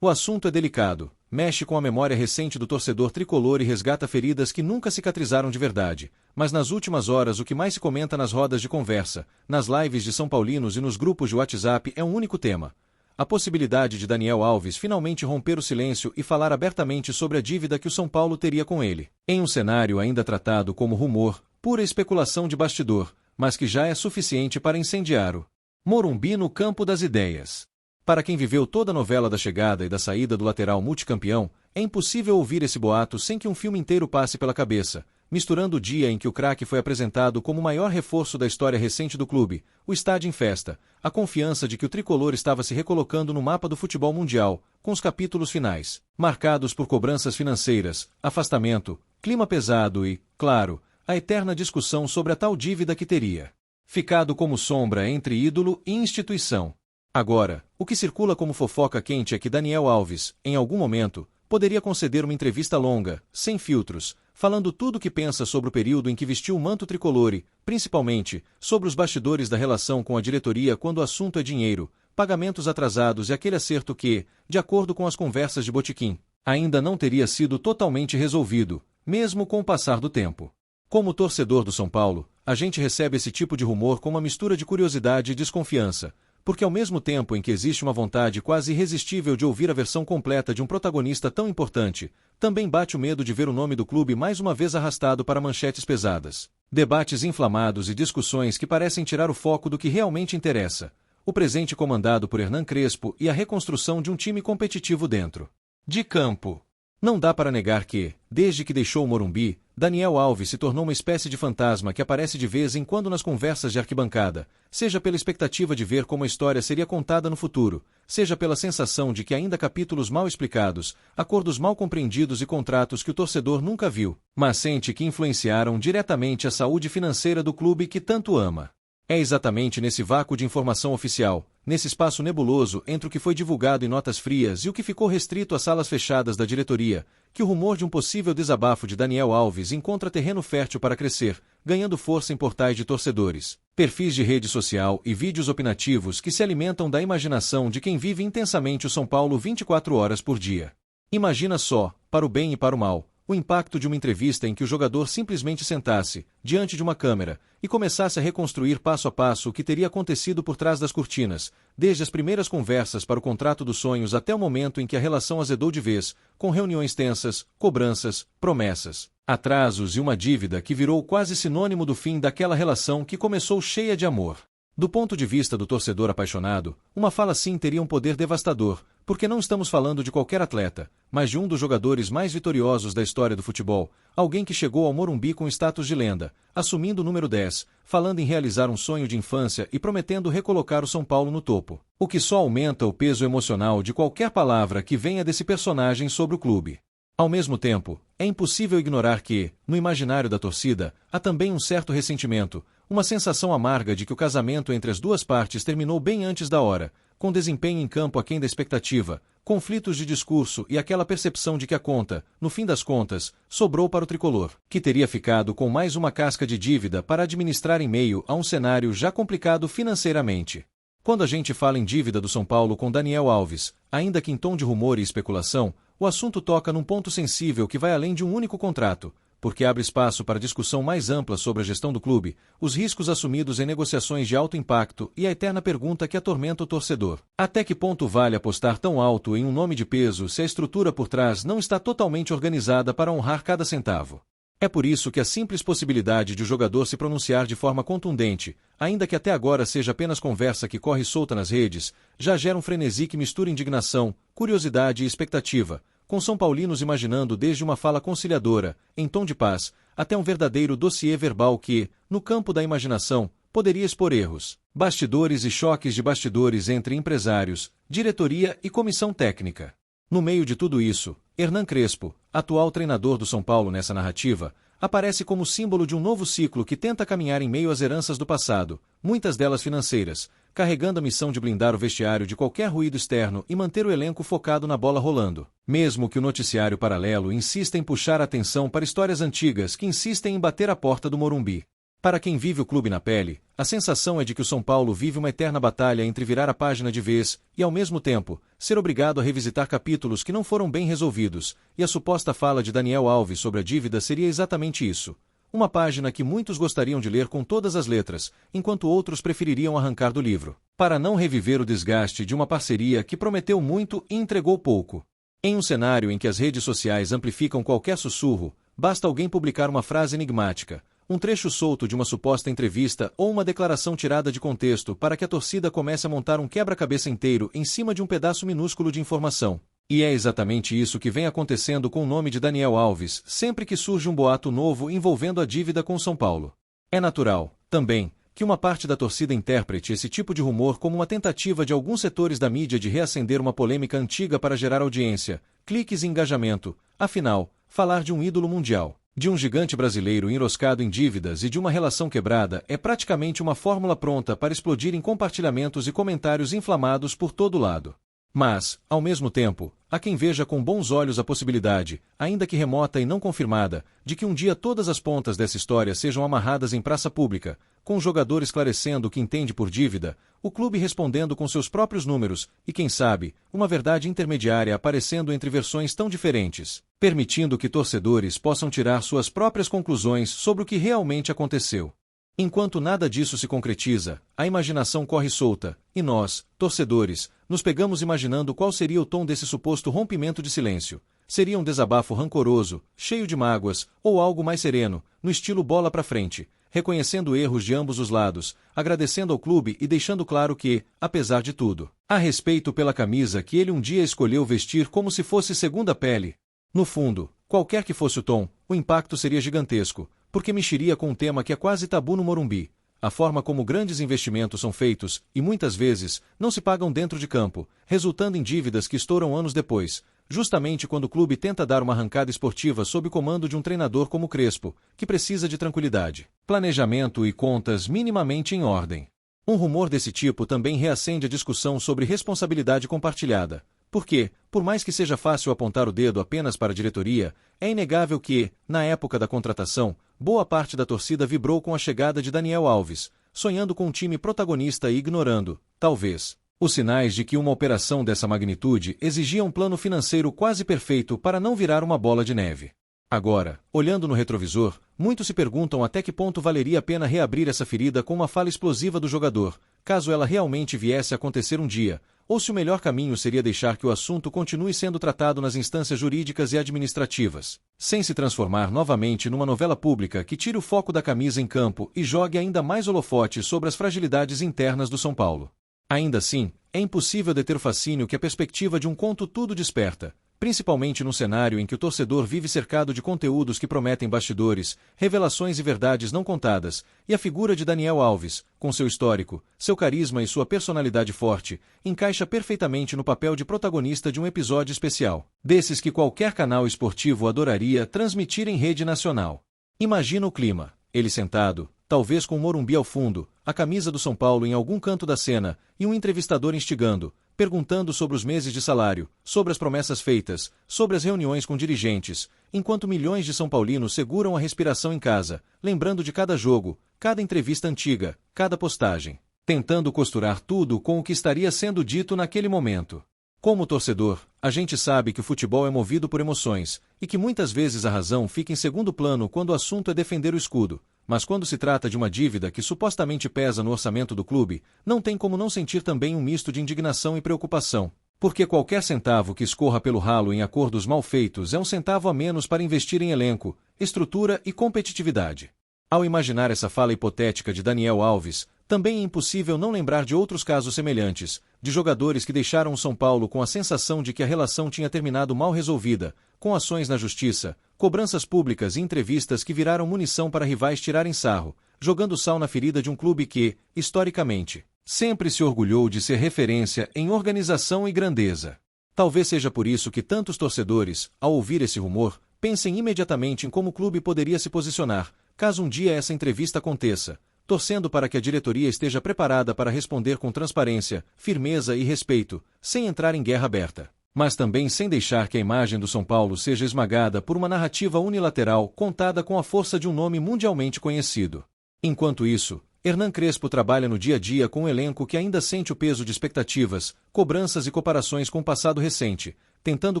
O assunto é delicado, mexe com a memória recente do torcedor tricolor e resgata feridas que nunca cicatrizaram de verdade, mas nas últimas horas o que mais se comenta nas rodas de conversa, nas lives de São Paulinos e nos grupos de WhatsApp é um único tema: a possibilidade de Daniel Alves finalmente romper o silêncio e falar abertamente sobre a dívida que o São Paulo teria com ele. Em um cenário ainda tratado como rumor, pura especulação de bastidor, mas que já é suficiente para incendiar o Morumbi no campo das ideias. Para quem viveu toda a novela da chegada e da saída do lateral multicampeão, é impossível ouvir esse boato sem que um filme inteiro passe pela cabeça, misturando o dia em que o craque foi apresentado como o maior reforço da história recente do clube, o estádio em festa, a confiança de que o tricolor estava se recolocando no mapa do futebol mundial, com os capítulos finais, marcados por cobranças financeiras, afastamento, clima pesado e, claro, a eterna discussão sobre a tal dívida que teria ficado como sombra entre ídolo e instituição. Agora, o que circula como fofoca quente é que Daniel Alves, em algum momento, poderia conceder uma entrevista longa, sem filtros, falando tudo o que pensa sobre o período em que vestiu o manto tricolor e, principalmente, sobre os bastidores da relação com a diretoria quando o assunto é dinheiro, pagamentos atrasados e aquele acerto que, de acordo com as conversas de Botequim, ainda não teria sido totalmente resolvido, mesmo com o passar do tempo. Como torcedor do São Paulo, a gente recebe esse tipo de rumor com uma mistura de curiosidade e desconfiança, porque ao mesmo tempo em que existe uma vontade quase irresistível de ouvir a versão completa de um protagonista tão importante, também bate o medo de ver o nome do clube mais uma vez arrastado para manchetes pesadas. Debates inflamados e discussões que parecem tirar o foco do que realmente interessa: o presente comandado por Hernan Crespo e a reconstrução de um time competitivo dentro de campo. Não dá para negar que, desde que deixou o Morumbi, Daniel Alves se tornou uma espécie de fantasma que aparece de vez em quando nas conversas de arquibancada, seja pela expectativa de ver como a história seria contada no futuro, seja pela sensação de que ainda há capítulos mal explicados, acordos mal compreendidos e contratos que o torcedor nunca viu, mas sente que influenciaram diretamente a saúde financeira do clube que tanto ama. É exatamente nesse vácuo de informação oficial, nesse espaço nebuloso entre o que foi divulgado em notas frias e o que ficou restrito às salas fechadas da diretoria, que o rumor de um possível desabafo de Daniel Alves encontra terreno fértil para crescer, ganhando força em portais de torcedores, perfis de rede social e vídeos opinativos que se alimentam da imaginação de quem vive intensamente o São Paulo 24 horas por dia. Imagina só, para o bem e para o mal, o impacto de uma entrevista em que o jogador simplesmente sentasse, diante de uma câmera, e começasse a reconstruir passo a passo o que teria acontecido por trás das cortinas, desde as primeiras conversas para o contrato dos sonhos até o momento em que a relação azedou de vez, com reuniões tensas, cobranças, promessas, atrasos e uma dívida que virou quase sinônimo do fim daquela relação que começou cheia de amor. Do ponto de vista do torcedor apaixonado, uma fala assim teria um poder devastador, porque não estamos falando de qualquer atleta, mas de um dos jogadores mais vitoriosos da história do futebol, alguém que chegou ao Morumbi com status de lenda, assumindo o número 10, falando em realizar um sonho de infância e prometendo recolocar o São Paulo no topo, o que só aumenta o peso emocional de qualquer palavra que venha desse personagem sobre o clube. Ao mesmo tempo, é impossível ignorar que, no imaginário da torcida, há também um certo ressentimento, uma sensação amarga de que o casamento entre as duas partes terminou bem antes da hora, com desempenho em campo aquém da expectativa, conflitos de discurso e aquela percepção de que a conta, no fim das contas, sobrou para o tricolor, que teria ficado com mais uma casca de dívida para administrar em meio a um cenário já complicado financeiramente. Quando a gente fala em dívida do São Paulo com Daniel Alves, ainda que em tom de rumor e especulação, o assunto toca num ponto sensível que vai além de um único contrato, porque abre espaço para discussão mais ampla sobre a gestão do clube, os riscos assumidos em negociações de alto impacto e a eterna pergunta que atormenta o torcedor: até que ponto vale apostar tão alto em um nome de peso se a estrutura por trás não está totalmente organizada para honrar cada centavo? É por isso que a simples possibilidade de o jogador se pronunciar de forma contundente, ainda que até agora seja apenas conversa que corre solta nas redes, já gera um frenesi que mistura indignação, curiosidade e expectativa, com São Paulinos imaginando desde uma fala conciliadora, em tom de paz, até um verdadeiro dossiê verbal que, no campo da imaginação, poderia expor erros, bastidores e choques de bastidores entre empresários, diretoria e comissão técnica. No meio de tudo isso, Hernan Crespo, atual treinador do São Paulo nessa narrativa, aparece como símbolo de um novo ciclo que tenta caminhar em meio às heranças do passado, muitas delas financeiras, carregando a missão de blindar o vestiário de qualquer ruído externo e manter o elenco focado na bola rolando. Mesmo que o noticiário paralelo insista em puxar a atenção para histórias antigas que insistem em bater a porta do Morumbi. Para quem vive o clube na pele, a sensação é de que o São Paulo vive uma eterna batalha entre virar a página de vez e, ao mesmo tempo, ser obrigado a revisitar capítulos que não foram bem resolvidos, e a suposta fala de Daniel Alves sobre a dívida seria exatamente isso. Uma página que muitos gostariam de ler com todas as letras, enquanto outros prefeririam arrancar do livro, para não reviver o desgaste de uma parceria que prometeu muito e entregou pouco. Em um cenário em que as redes sociais amplificam qualquer sussurro, basta alguém publicar uma frase enigmática, um trecho solto de uma suposta entrevista ou uma declaração tirada de contexto para que a torcida comece a montar um quebra-cabeça inteiro em cima de um pedaço minúsculo de informação. E é exatamente isso que vem acontecendo com o nome de Daniel Alves, sempre que surge um boato novo envolvendo a dívida com São Paulo. É natural, também, que uma parte da torcida interprete esse tipo de rumor como uma tentativa de alguns setores da mídia de reacender uma polêmica antiga para gerar audiência, cliques e engajamento. Afinal, falar de um ídolo mundial, de um gigante brasileiro enroscado em dívidas e de uma relação quebrada é praticamente uma fórmula pronta para explodir em compartilhamentos e comentários inflamados por todo lado. Mas, ao mesmo tempo, há quem veja com bons olhos a possibilidade, ainda que remota e não confirmada, de que um dia todas as pontas dessa história sejam amarradas em praça pública, com o jogador esclarecendo o que entende por dívida, o clube respondendo com seus próprios números e, quem sabe, uma verdade intermediária aparecendo entre versões tão diferentes, permitindo que torcedores possam tirar suas próprias conclusões sobre o que realmente aconteceu. Enquanto nada disso se concretiza, a imaginação corre solta, e nós, torcedores, nos pegamos imaginando qual seria o tom desse suposto rompimento de silêncio. Seria um desabafo rancoroso, cheio de mágoas, ou algo mais sereno, no estilo bola pra frente, reconhecendo erros de ambos os lados, agradecendo ao clube e deixando claro que, apesar de tudo, há respeito pela camisa que ele um dia escolheu vestir como se fosse segunda pele. No fundo, qualquer que fosse o tom, o impacto seria gigantesco, porque mexeria com um tema que é quase tabu no Morumbi: a forma como grandes investimentos são feitos e muitas vezes não se pagam dentro de campo, resultando em dívidas que estouram anos depois, justamente quando o clube tenta dar uma arrancada esportiva sob o comando de um treinador como Crespo, que precisa de tranquilidade, planejamento e contas minimamente em ordem. Um rumor desse tipo também reacende a discussão sobre responsabilidade compartilhada. Porque, por mais que seja fácil apontar o dedo apenas para a diretoria, é inegável que, na época da contratação, boa parte da torcida vibrou com a chegada de Daniel Alves, sonhando com um time protagonista e ignorando, talvez, os sinais de que uma operação dessa magnitude exigia um plano financeiro quase perfeito para não virar uma bola de neve. Agora, olhando no retrovisor, muitos se perguntam até que ponto valeria a pena reabrir essa ferida com uma fala explosiva do jogador, caso ela realmente viesse a acontecer um dia, ou se o melhor caminho seria deixar que o assunto continue sendo tratado nas instâncias jurídicas e administrativas, sem se transformar novamente numa novela pública que tire o foco da camisa em campo e jogue ainda mais holofote sobre as fragilidades internas do São Paulo. Ainda assim, é impossível deter o fascínio que a perspectiva de um conto tudo desperta, principalmente num cenário em que o torcedor vive cercado de conteúdos que prometem bastidores, revelações e verdades não contadas, e a figura de Daniel Alves, com seu histórico, seu carisma e sua personalidade forte, encaixa perfeitamente no papel de protagonista de um episódio especial, desses que qualquer canal esportivo adoraria transmitir em rede nacional. Imagina o clima, ele sentado, talvez com o Morumbi ao fundo, a camisa do São Paulo em algum canto da cena, e um entrevistador instigando, perguntando sobre os meses de salário, sobre as promessas feitas, sobre as reuniões com dirigentes, enquanto milhões de São Paulinos seguram a respiração em casa, lembrando de cada jogo, cada entrevista antiga, cada postagem, tentando costurar tudo com o que estaria sendo dito naquele momento. Como torcedor, a gente sabe que o futebol é movido por emoções, e que muitas vezes a razão fica em segundo plano quando o assunto é defender o escudo. Mas quando se trata de uma dívida que supostamente pesa no orçamento do clube, não tem como não sentir também um misto de indignação e preocupação. Porque qualquer centavo que escorra pelo ralo em acordos mal feitos é um centavo a menos para investir em elenco, estrutura e competitividade. Ao imaginar essa fala hipotética de Daniel Alves, também é impossível não lembrar de outros casos semelhantes, de jogadores que deixaram o São Paulo com a sensação de que a relação tinha terminado mal resolvida, com ações na justiça, cobranças públicas e entrevistas que viraram munição para rivais tirarem sarro, jogando sal na ferida de um clube que, historicamente, sempre se orgulhou de ser referência em organização e grandeza. Talvez seja por isso que tantos torcedores, ao ouvir esse rumor, pensem imediatamente em como o clube poderia se posicionar, caso um dia essa entrevista aconteça, torcendo para que a diretoria esteja preparada para responder com transparência, firmeza e respeito, sem entrar em guerra aberta, mas também sem deixar que a imagem do São Paulo seja esmagada por uma narrativa unilateral contada com a força de um nome mundialmente conhecido. Enquanto isso, Hernan Crespo trabalha no dia a dia com um elenco que ainda sente o peso de expectativas, cobranças e comparações com o passado recente, tentando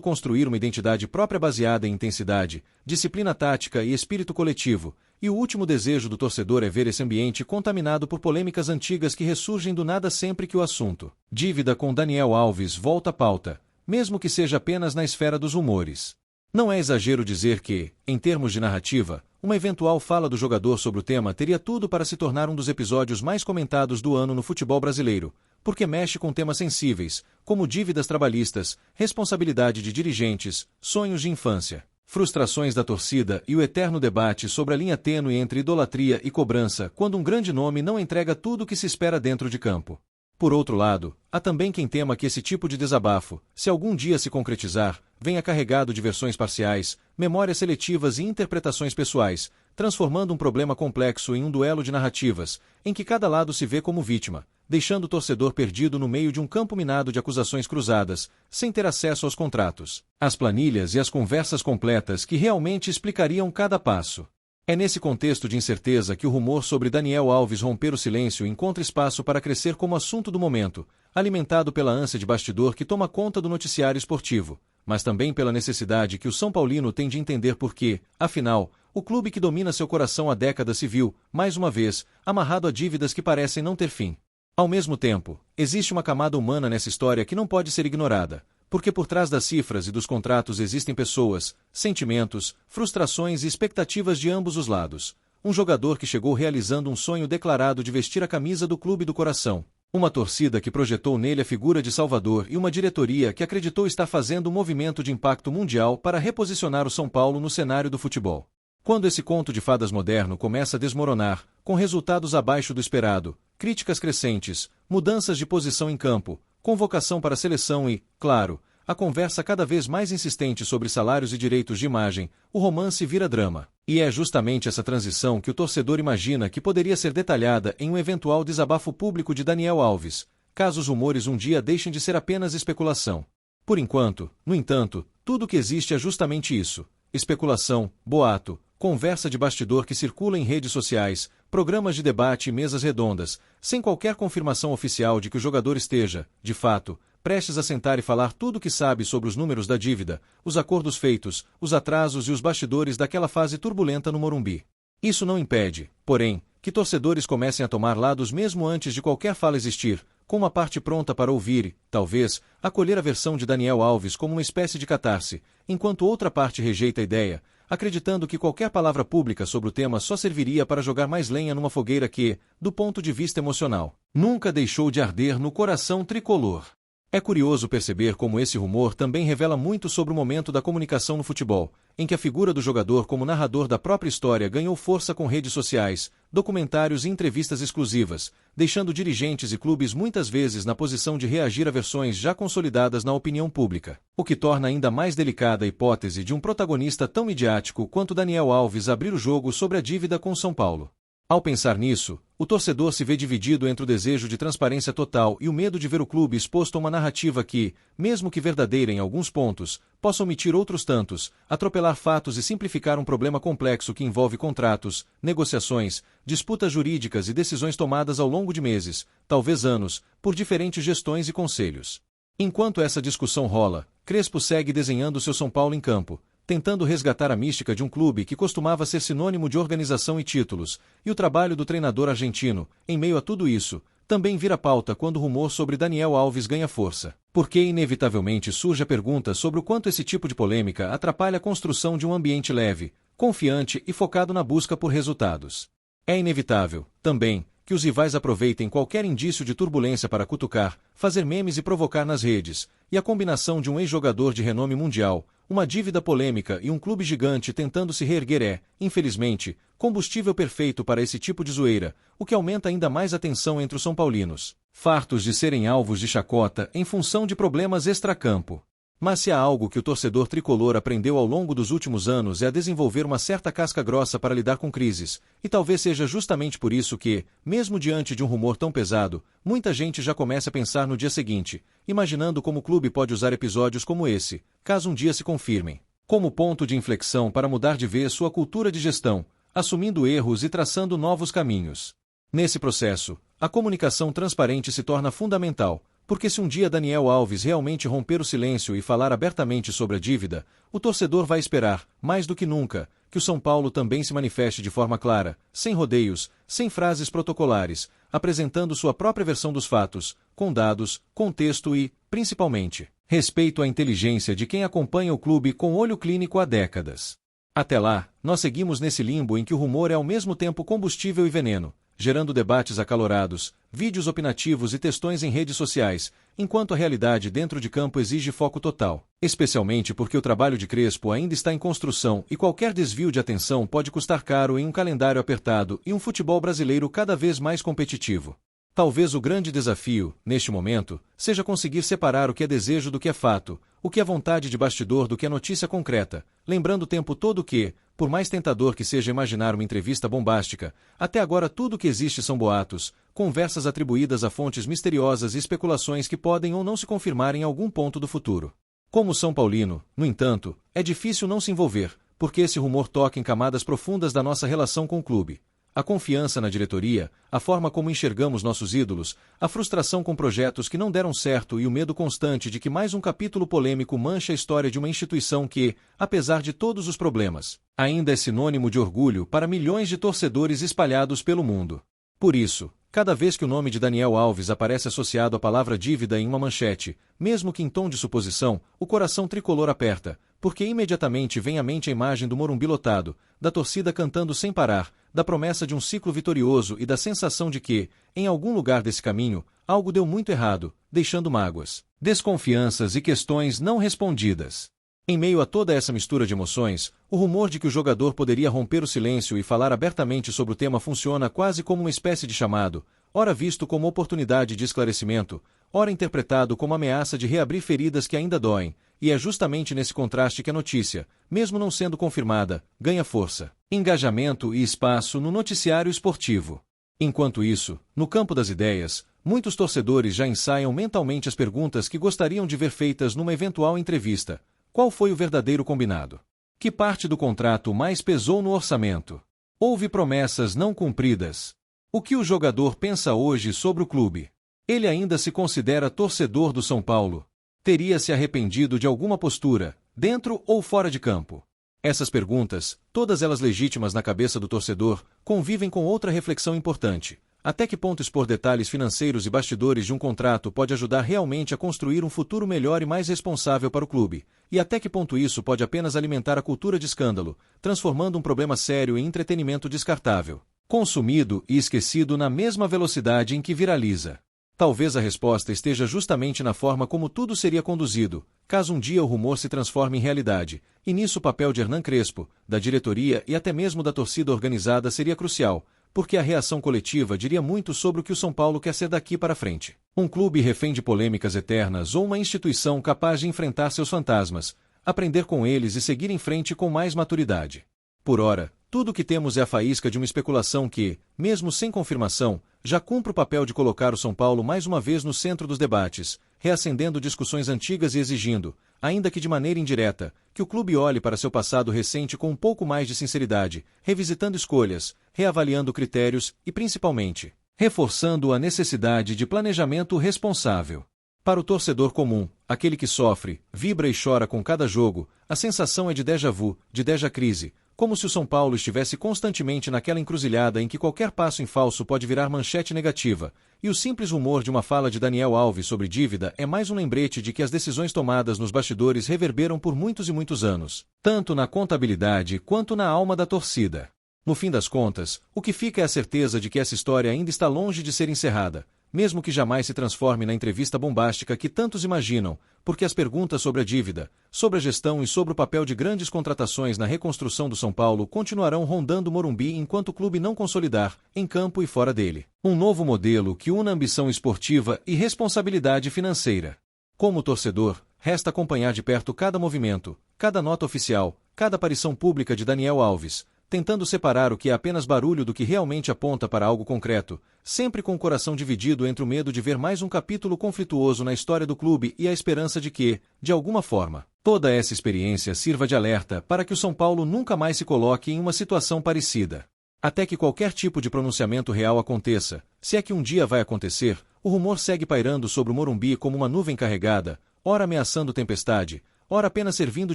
construir uma identidade própria baseada em intensidade, disciplina tática e espírito coletivo, e o último desejo do torcedor é ver esse ambiente contaminado por polêmicas antigas que ressurgem do nada sempre que o assunto dívida com Daniel Alves volta à pauta, mesmo que seja apenas na esfera dos rumores. Não é exagero dizer que, em termos de narrativa, uma eventual fala do jogador sobre o tema teria tudo para se tornar um dos episódios mais comentados do ano no futebol brasileiro, porque mexe com temas sensíveis, como dívidas trabalhistas, responsabilidade de dirigentes, sonhos de infância, frustrações da torcida e o eterno debate sobre a linha tênue entre idolatria e cobrança quando um grande nome não entrega tudo o que se espera dentro de campo. Por outro lado, há também quem tema que esse tipo de desabafo, se algum dia se concretizar, venha carregado de versões parciais, memórias seletivas e interpretações pessoais, transformando um problema complexo em um duelo de narrativas, em que cada lado se vê como vítima, deixando o torcedor perdido no meio de um campo minado de acusações cruzadas, sem ter acesso aos contratos, às planilhas e às conversas completas que realmente explicariam cada passo. É nesse contexto de incerteza que o rumor sobre Daniel Alves romper o silêncio encontra espaço para crescer como assunto do momento, alimentado pela ânsia de bastidor que toma conta do noticiário esportivo, mas também pela necessidade que o São Paulino tem de entender por que, afinal, o clube que domina seu coração há décadas se viu, mais uma vez, amarrado a dívidas que parecem não ter fim. Ao mesmo tempo, existe uma camada humana nessa história que não pode ser ignorada, porque por trás das cifras e dos contratos existem pessoas, sentimentos, frustrações e expectativas de ambos os lados. Um jogador que chegou realizando um sonho declarado de vestir a camisa do clube do coração. Uma torcida que projetou nele a figura de Salvador e uma diretoria que acreditou estar fazendo um movimento de impacto mundial para reposicionar o São Paulo no cenário do futebol. Quando esse conto de fadas moderno começa a desmoronar, com resultados abaixo do esperado, críticas crescentes, mudanças de posição em campo, convocação para a seleção e, claro, a conversa cada vez mais insistente sobre salários e direitos de imagem, o romance vira drama. E é justamente essa transição que o torcedor imagina que poderia ser detalhada em um eventual desabafo público de Daniel Alves, caso os rumores um dia deixem de ser apenas especulação. Por enquanto, no entanto, tudo o que existe é justamente isso: especulação, boato, conversa de bastidor que circula em redes sociais, programas de debate e mesas redondas, sem qualquer confirmação oficial de que o jogador esteja, de fato, prestes a sentar e falar tudo o que sabe sobre os números da dívida, os acordos feitos, os atrasos e os bastidores daquela fase turbulenta no Morumbi. Isso não impede, porém, que torcedores comecem a tomar lados mesmo antes de qualquer fala existir, com uma parte pronta para ouvir e, talvez, acolher a versão de Daniel Alves como uma espécie de catarse, enquanto outra parte rejeita a ideia, acreditando que qualquer palavra pública sobre o tema só serviria para jogar mais lenha numa fogueira que, do ponto de vista emocional, nunca deixou de arder no coração tricolor. É curioso perceber como esse rumor também revela muito sobre o momento da comunicação no futebol, em que a figura do jogador como narrador da própria história ganhou força com redes sociais, documentários e entrevistas exclusivas, deixando dirigentes e clubes muitas vezes na posição de reagir a versões já consolidadas na opinião pública, o que torna ainda mais delicada a hipótese de um protagonista tão midiático quanto Daniel Alves abrir o jogo sobre a dívida com São Paulo. Ao pensar nisso, o torcedor se vê dividido entre o desejo de transparência total e o medo de ver o clube exposto a uma narrativa que, mesmo que verdadeira em alguns pontos, possa omitir outros tantos, atropelar fatos e simplificar um problema complexo que envolve contratos, negociações, disputas jurídicas e decisões tomadas ao longo de meses, talvez anos, por diferentes gestões e conselhos. Enquanto essa discussão rola, Crespo segue desenhando seu São Paulo em campo, tentando resgatar a mística de um clube que costumava ser sinônimo de organização e títulos, e o trabalho do treinador argentino, em meio a tudo isso, também vira pauta quando o rumor sobre Daniel Alves ganha força. Porque inevitavelmente surge a pergunta sobre o quanto esse tipo de polêmica atrapalha a construção de um ambiente leve, confiante e focado na busca por resultados. É inevitável, também, que os rivais aproveitem qualquer indício de turbulência para cutucar, fazer memes e provocar nas redes, e a combinação de um ex-jogador de renome mundial, uma dívida polêmica e um clube gigante tentando se reerguer é, infelizmente, combustível perfeito para esse tipo de zoeira, o que aumenta ainda mais a tensão entre os são paulinos, fartos de serem alvos de chacota em função de problemas extracampo. Mas se há algo que o torcedor tricolor aprendeu ao longo dos últimos anos é a desenvolver uma certa casca grossa para lidar com crises, e talvez seja justamente por isso que, mesmo diante de um rumor tão pesado, muita gente já começa a pensar no dia seguinte, imaginando como o clube pode usar episódios como esse, caso um dia se confirmem, como ponto de inflexão para mudar de vez sua cultura de gestão, assumindo erros e traçando novos caminhos. Nesse processo, a comunicação transparente se torna fundamental, porque se um dia Daniel Alves realmente romper o silêncio e falar abertamente sobre a dívida, o torcedor vai esperar, mais do que nunca, que o São Paulo também se manifeste de forma clara, sem rodeios, sem frases protocolares, apresentando sua própria versão dos fatos, com dados, contexto e, principalmente, respeito à inteligência de quem acompanha o clube com olho clínico há décadas. Até lá, nós seguimos nesse limbo em que o rumor é ao mesmo tempo combustível e veneno, gerando debates acalorados, vídeos opinativos e textões em redes sociais, enquanto a realidade dentro de campo exige foco total, especialmente porque o trabalho de Crespo ainda está em construção e qualquer desvio de atenção pode custar caro em um calendário apertado e um futebol brasileiro cada vez mais competitivo. Talvez o grande desafio, neste momento, seja conseguir separar o que é desejo do que é fato, o que é vontade de bastidor do que é notícia concreta, lembrando o tempo todo que, por mais tentador que seja imaginar uma entrevista bombástica, até agora tudo o que existe são boatos, conversas atribuídas a fontes misteriosas e especulações que podem ou não se confirmar em algum ponto do futuro. Como São Paulino, no entanto, é difícil não se envolver, porque esse rumor toca em camadas profundas da nossa relação com o clube. A confiança na diretoria, a forma como enxergamos nossos ídolos, a frustração com projetos que não deram certo e o medo constante de que mais um capítulo polêmico manche a história de uma instituição que, apesar de todos os problemas, ainda é sinônimo de orgulho para milhões de torcedores espalhados pelo mundo. Por isso, cada vez que o nome de Daniel Alves aparece associado à palavra dívida em uma manchete, mesmo que em tom de suposição, o coração tricolor aperta, porque imediatamente vem à mente a imagem do Morumbi lotado, da torcida cantando sem parar, da promessa de um ciclo vitorioso e da sensação de que, em algum lugar desse caminho, algo deu muito errado, deixando mágoas, desconfianças e questões não respondidas. Em meio a toda essa mistura de emoções, o rumor de que o jogador poderia romper o silêncio e falar abertamente sobre o tema funciona quase como uma espécie de chamado, ora visto como oportunidade de esclarecimento, ora interpretado como ameaça de reabrir feridas que ainda doem, e é justamente nesse contraste que a notícia, mesmo não sendo confirmada, ganha força, engajamento e espaço no noticiário esportivo. Enquanto isso, no campo das ideias, muitos torcedores já ensaiam mentalmente as perguntas que gostariam de ver feitas numa eventual entrevista. Qual foi o verdadeiro combinado? Que parte do contrato mais pesou no orçamento? Houve promessas não cumpridas? O que o jogador pensa hoje sobre o clube? Ele ainda se considera torcedor do São Paulo? Teria se arrependido de alguma postura, dentro ou fora de campo? Essas perguntas, todas elas legítimas na cabeça do torcedor, convivem com outra reflexão importante. Até que ponto expor detalhes financeiros e bastidores de um contrato pode ajudar realmente a construir um futuro melhor e mais responsável para o clube? E até que ponto isso pode apenas alimentar a cultura de escândalo, transformando um problema sério em entretenimento descartável, consumido e esquecido na mesma velocidade em que viraliza? Talvez a resposta esteja justamente na forma como tudo seria conduzido, caso um dia o rumor se transforme em realidade, e nisso o papel de Hernan Crespo, da diretoria e até mesmo da torcida organizada seria crucial, porque a reação coletiva diria muito sobre o que o São Paulo quer ser daqui para frente. Um clube refém de polêmicas eternas ou uma instituição capaz de enfrentar seus fantasmas, aprender com eles e seguir em frente com mais maturidade. Por ora, tudo o que temos é a faísca de uma especulação que, mesmo sem confirmação, já cumpre o papel de colocar o São Paulo mais uma vez no centro dos debates, reacendendo discussões antigas e exigindo, ainda que de maneira indireta, que o clube olhe para seu passado recente com um pouco mais de sinceridade, revisitando escolhas, reavaliando critérios e, principalmente, reforçando a necessidade de planejamento responsável. Para o torcedor comum, aquele que sofre, vibra e chora com cada jogo, a sensação é de déjà vu, de déjà crise, como se o São Paulo estivesse constantemente naquela encruzilhada em que qualquer passo em falso pode virar manchete negativa, e o simples rumor de uma fala de Daniel Alves sobre dívida é mais um lembrete de que as decisões tomadas nos bastidores reverberam por muitos e muitos anos, tanto na contabilidade quanto na alma da torcida. No fim das contas, o que fica é a certeza de que essa história ainda está longe de ser encerrada, mesmo que jamais se transforme na entrevista bombástica que tantos imaginam, porque as perguntas sobre a dívida, sobre a gestão e sobre o papel de grandes contratações na reconstrução do São Paulo continuarão rondando o Morumbi enquanto o clube não consolidar, em campo e fora dele, um novo modelo que una ambição esportiva e responsabilidade financeira. Como torcedor, resta acompanhar de perto cada movimento, cada nota oficial, cada aparição pública de Daniel Alves, tentando separar o que é apenas barulho do que realmente aponta para algo concreto, sempre com o coração dividido entre o medo de ver mais um capítulo conflituoso na história do clube e a esperança de que, de alguma forma, Toda essa experiência sirva de alerta para que o São Paulo nunca mais se coloque em uma situação parecida. Até que qualquer tipo de pronunciamento real aconteça, se é que um dia vai acontecer, o rumor segue pairando sobre o Morumbi como uma nuvem carregada, ora ameaçando tempestade, ora apenas servindo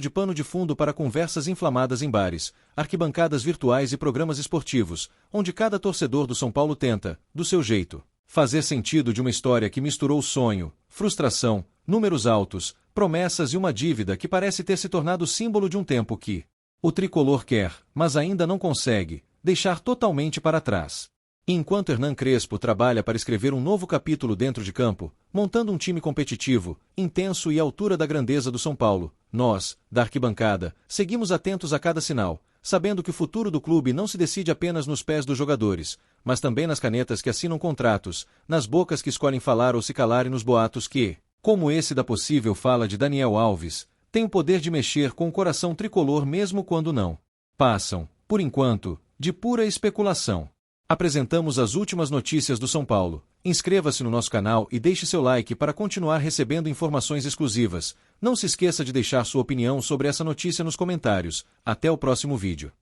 de pano de fundo para conversas inflamadas em bares, arquibancadas virtuais e programas esportivos, onde cada torcedor do São Paulo tenta, do seu jeito, fazer sentido de uma história que misturou sonho, frustração, números altos, promessas e uma dívida que parece ter se tornado símbolo de um tempo que o tricolor quer, mas ainda não consegue, deixar totalmente para trás. E enquanto Hernan Crespo trabalha para escrever um novo capítulo dentro de campo, montando um time competitivo, intenso e à altura da grandeza do São Paulo, nós, da arquibancada, seguimos atentos a cada sinal, sabendo que o futuro do clube não se decide apenas nos pés dos jogadores, mas também nas canetas que assinam contratos, nas bocas que escolhem falar ou se calar e nos boatos que, como esse da possível fala de Daniel Alves, tem o poder de mexer com o coração tricolor mesmo quando não passam, por enquanto, de pura especulação. Apresentamos as últimas notícias do São Paulo. Inscreva-se no nosso canal e deixe seu like para continuar recebendo informações exclusivas. Não se esqueça de deixar sua opinião sobre essa notícia nos comentários. Até o próximo vídeo.